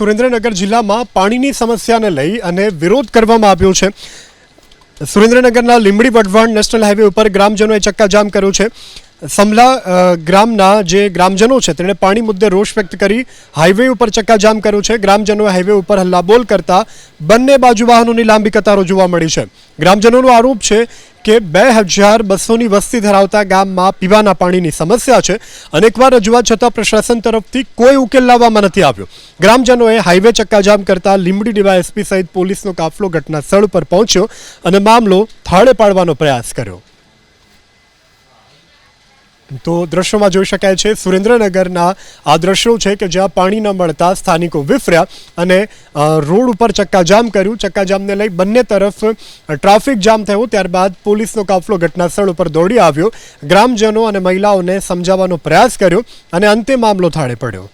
સુરેન્દ્રનગર જિલ્લામાં પાણીની સમસ્યાને લઈ અને વિરોધ કરવામાં આવ્યો છે। સુરેન્દ્રનગરના લીંબડી વઢવાણ નેશનલ હાઈવે ઉપર ગ્રામજનોએ ચક્કાજામ કર્યો છે। સમલા ગ્રામના જે ગ્રામજનો છે તેણે પાણી મુદ્દે રોષ વ્યક્ત કરી હાઈવે ઉપર ચક્કાજામ કર્યો છે। ગ્રામજનોએ હાઈવે ઉપર હલ્લાબોલ કરતા બંને બાજુ વાહનોની લાંબી કતારો જોવા મળી છે। ગ્રામજનોનો આરોપ છે કે 2200ની વસ્તી ધરાવતા ગામમાં પીવાના પાણીની સમસ્યા છે। અનેકવાર રજૂઆત છતાં પ્રશાસન તરફથી કોઈ ઉકેલ લાવવામાં નથી આવ્યો। ગ્રામજનોએ હાઈવે ચક્કાજામ કરતા લીંબડી ડીવાયએસપી સહિત પોલીસનો કાફલો ઘટના સ્થળ પર પહોંચ્યો અને મામલો થાળે પાડવાનો પ્રયાસ કર્યો। તો દ્રશ્યોમાં જોઈ શકાય છે સુરેન્દ્રનગરના આ દ્રશ્યો છે કે જ્યાં પાણી ન મળતા સ્થાનિકો વિફર્યા અને રોડ ઉપર ચક્કાજામ કર્યું। ચક્કાજામને લઈ બંને તરફ ટ્રાફિક જામ થયો। ત્યારબાદ પોલીસનો કાફલો ઘટના સ્થળ ઉપર દોડી આવ્યો। ગ્રામજનો અને મહિલાઓને સમજાવવાનો પ્રયાસ કર્યો અને અંતે મામલો થાળે પડ્યો।